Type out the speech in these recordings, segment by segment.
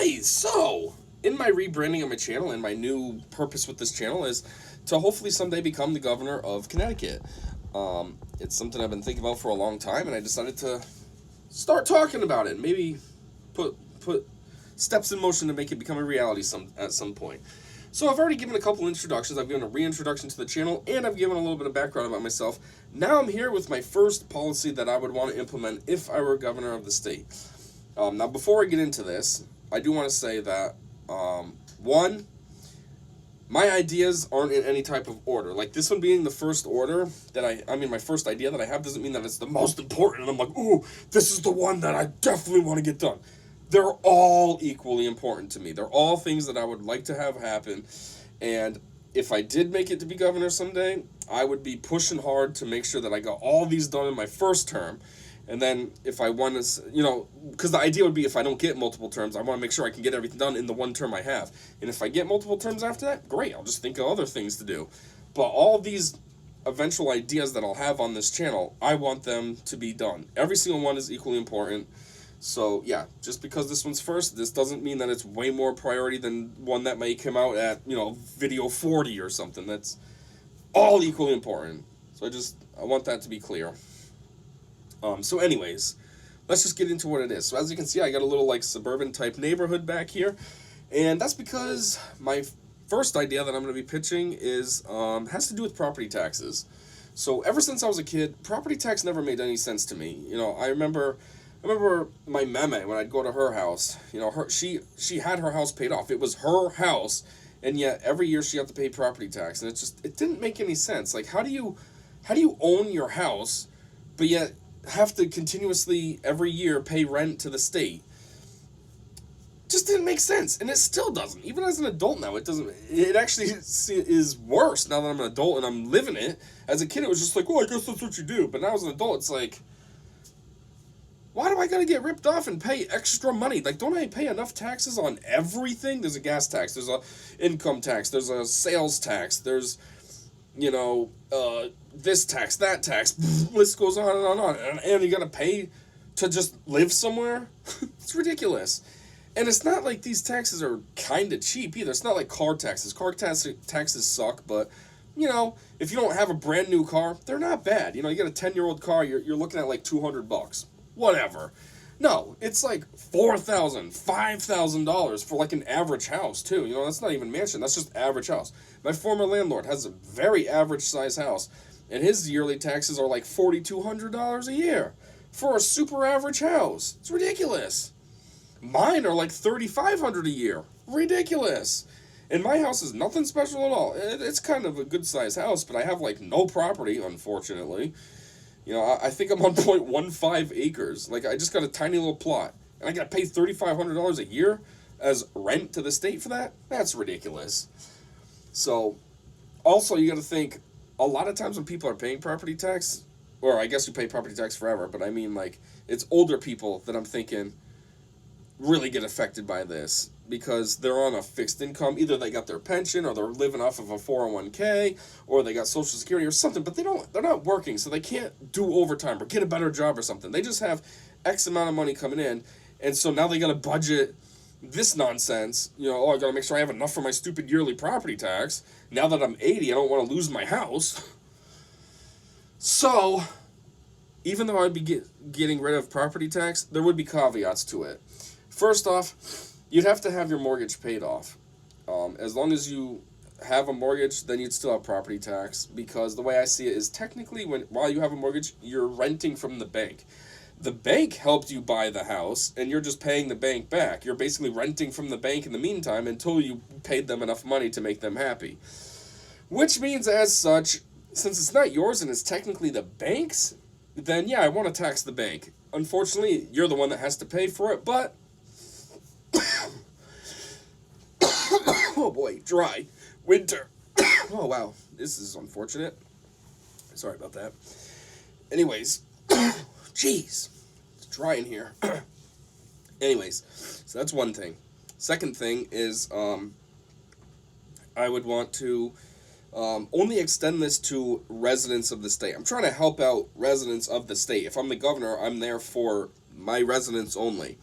Guys, so in my rebranding of my channel and my new purpose with this channel is to hopefully someday become the governor of Connecticut. It's something I've been thinking about for a long time, and I decided to start talking about it. Maybe put steps in motion to make it become a reality at some point. So I've already given a couple introductions. I've given a reintroduction to the channel, and I've given a little bit of background about myself. Now I'm here with my first policy that I would want to implement if I were governor of the state. Now, before I get into this, I do want to say that, one, my ideas aren't in any type of order. Like, this one being the first order that my first idea that I have doesn't mean that it's the most important. And I'm like, ooh, this is the one that I definitely want to get done. They're all equally important to me. They're all things that I would like to have happen. And if I did make it to be governor someday, I would be pushing hard to make sure that I got all these done in my first term. And then if I want to, because the idea would be if I don't get multiple terms, I want to make sure I can get everything done in the one term I have. And if I get multiple terms after that, great, I'll just think of other things to do. But all these eventual ideas that I'll have on this channel, I want them to be done. Every single one is equally important. So, yeah, just because this one's first, this doesn't mean that it's way more priority than one that may come out at, video 40 or something. That's all equally important. So I want that to be clear. So anyways, let's just get into what it is. So as you can see, I got a little suburban type neighborhood back here, and that's because my first idea that I'm going to be pitching is has to do with property taxes. So ever since I was a kid, property tax never made any sense to me. I remember my meme when I'd go to her house. She had her house paid off. It was her house, and yet every year she had to pay property tax, and it didn't make any sense. Like, how do you own your house, but yet have to continuously every year pay rent to the state? Just didn't make sense, and it still doesn't. Even as an adult now, it doesn't. It actually is worse now that I'm an adult and I'm living it. As a kid, it was just like, oh, I guess that's what you do. But now as an adult, it's like, why do I gotta get ripped off and pay extra money? Like, don't I pay enough taxes on everything? There's a gas tax, there's a income tax, there's a sales tax, there's this tax, that tax, list goes on and on and on. And you gotta pay to just live somewhere? It's ridiculous. And it's not like these taxes are kind of cheap either. It's not like car taxes. Taxes suck, but, if you don't have a brand new car, they're not bad. You get a 10-year-old car, you're looking at like $200. Whatever. No, it's like $4,000, $5,000 for like an average house too. That's not even mansion. That's just average house. My former landlord has a very average size house, and his yearly taxes are like $4,200 a year for a super average house. It's ridiculous. Mine are like $3,500 a year. Ridiculous. And my house is nothing special at all. It's kind of a good size house, but I have like no property, unfortunately. I think I'm on 0.15 acres. Like, I just got a tiny little plot. And I got to pay $3,500 a year as rent to the state for that? That's ridiculous. So, also, you got to think, a lot of times when people are paying property tax, or I guess you pay property tax forever, but I mean, it's older people that I'm thinking really get affected by this. Because they're on a fixed income. Either they got their pension, or they're living off of a 401k, or they got Social Security or something, but they're not working, so they can't do overtime or get a better job or something. They just have X amount of money coming in, and so now they gotta budget this nonsense. I gotta make sure I have enough for my stupid yearly property tax. Now that I'm 80, I don't want to lose my house. So, even though I'd be getting rid of property tax, there would be caveats to it. First off, you'd have to have your mortgage paid off. As long as you have a mortgage, then you'd still have property tax, because the way I see it is technically while you have a mortgage, you're renting from the bank. The bank helped you buy the house, and you're just paying the bank back. You're basically renting from the bank in the meantime until you paid them enough money to make them happy. Which means, as such, since it's not yours and it's technically the bank's, then yeah, I want to tax the bank. Unfortunately, you're the one that has to pay for it, but oh boy, dry. Winter. Oh wow, this is unfortunate. Sorry about that. Anyways, jeez, it's dry in here. Anyways, so that's one thing. Second thing is, I would want to only extend this to residents of the state. I'm trying to help out residents of the state. If I'm the governor, I'm there for my residents only.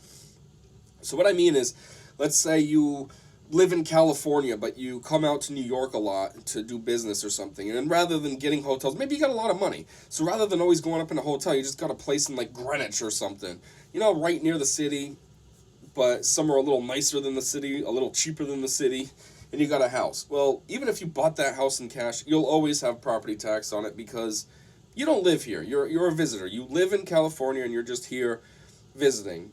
So what I mean is, let's say you live in California, but you come out to New York a lot to do business or something. And then rather than getting hotels, maybe you got a lot of money. So rather than always going up in a hotel, you just got a place in like Greenwich or something. Right near the city, but somewhere a little nicer than the city, a little cheaper than the city, and you got a house. Well, even if you bought that house in cash, you'll always have property tax on it because you don't live here. You're a visitor. You live in California and you're just here visiting.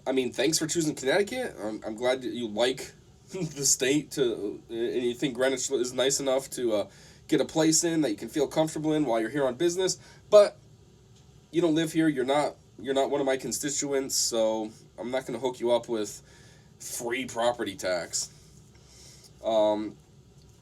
Thanks for choosing Connecticut. I'm glad that you like the state and you think Greenwich is nice enough to get a place in that you can feel comfortable in while you're here on business. But you don't live here. You're not one of my constituents, so I'm not going to hook you up with free property tax. The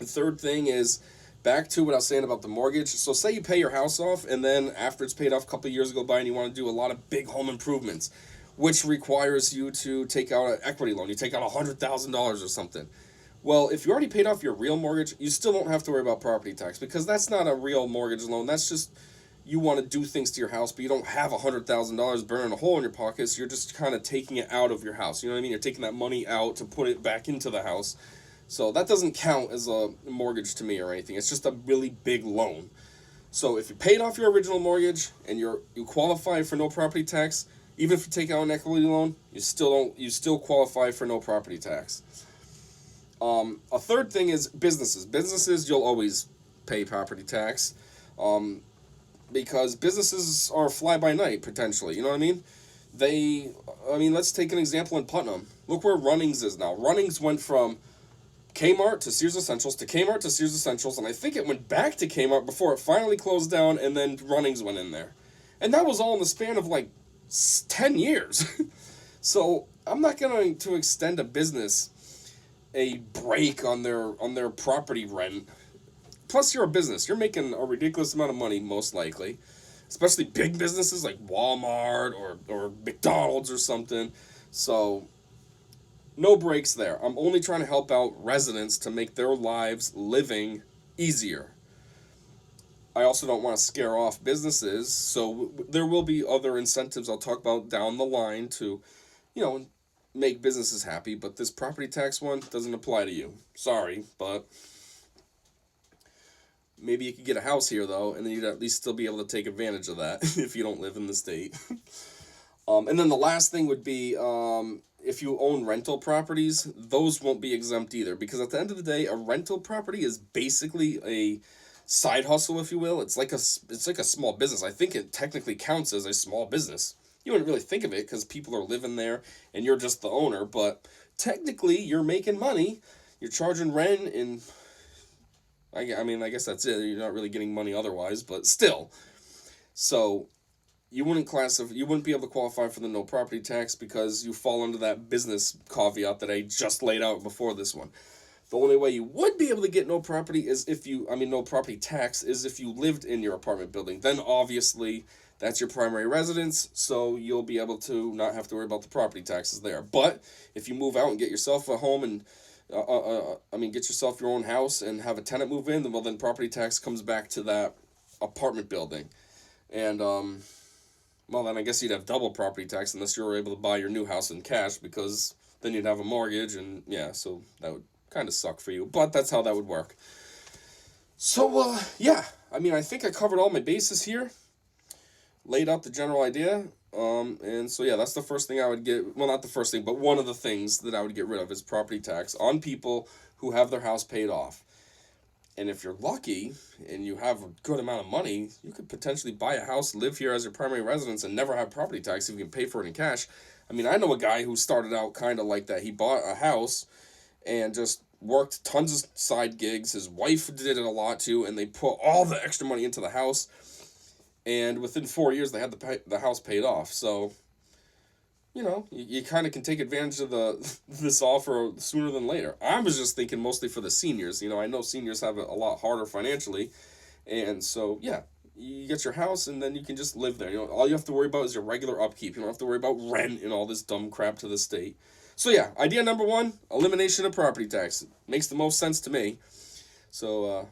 third thing is back to what I was saying about the mortgage. So say you pay your house off, and then after it's paid off a couple of years go by and you want to do a lot of big home improvements, which requires you to take out an equity loan. You take out $100,000 or something. Well, if you already paid off your real mortgage, you still don't have to worry about property tax because that's not a real mortgage loan. That's just you want to do things to your house, but you don't have $100,000 burning a hole in your pocket, so you're just kind of taking it out of your house. You know what I mean? You're taking that money out to put it back into the house. So that doesn't count as a mortgage to me or anything. It's just a really big loan. So if you paid off your original mortgage and you qualify for no property tax, even if you take out an equity loan, you still qualify for no property tax. A third thing is businesses. Businesses, you'll always pay property tax. Because businesses are fly-by-night, potentially, you know what I mean? Let's take an example in Putnam. Look where Runnings is now. Runnings went from Kmart to Sears Essentials to Kmart to Sears Essentials, and I think it went back to Kmart before it finally closed down, and then Runnings went in there. And that was all in the span of, 10 years. So, I'm not going to extend a business a break on their property rent. Plus, you're a business. You're making a ridiculous amount of money, most likely. Especially big businesses like Walmart or McDonald's or something. So, no breaks there. I'm only trying to help out residents to make their lives living easier. I also don't want to scare off businesses, so there will be other incentives I'll talk about down the line to, make businesses happy. But this property tax one doesn't apply to you. Sorry, but maybe you could get a house here, though, and then you'd at least still be able to take advantage of that if you don't live in the state. And then the last thing would be if you own rental properties, those won't be exempt either. Because at the end of the day, a rental property is basically a side hustle, if you will. It's like a small business. I think it technically counts as a small business. You wouldn't really think of it because people are living there and you're just the owner. But technically, you're making money. You're charging rent and I guess that's it. You're not really getting money otherwise, but still. So, you wouldn't be able to qualify for the no property tax because you fall under that business caveat that I just laid out before this one. The only way you would be able to get no property tax is if you lived in your apartment building. Then obviously that's your primary residence, so you'll be able to not have to worry about the property taxes there. But if you move out and get yourself a home and get yourself your own house and have a tenant move in, then property tax comes back to that apartment building. And, then I guess you'd have double property tax unless you were able to buy your new house in cash because then you'd have a mortgage and, so that would kind of suck for you. But that's how that would work. So, I think I covered all my bases here. Laid out the general idea. That's the first thing I would get. Well, not the first thing, but one of the things that I would get rid of is property tax on people who have their house paid off. And if you're lucky and you have a good amount of money, you could potentially buy a house, live here as your primary residence, and never have property tax if you can pay for it in cash. I know a guy who started out kind of like that. He bought a house and just worked tons of side gigs. His wife did it a lot too, and they put all the extra money into the house. And within 4 years, they had the house paid off. So, you kind of can take advantage of this offer sooner than later. I was just thinking mostly for the seniors. I know seniors have it a lot harder financially. And so, you get your house and then you can just live there. All you have to worry about is your regular upkeep. You don't have to worry about rent and all this dumb crap to the state. So, idea number 1, elimination of property tax. Makes the most sense to me. So,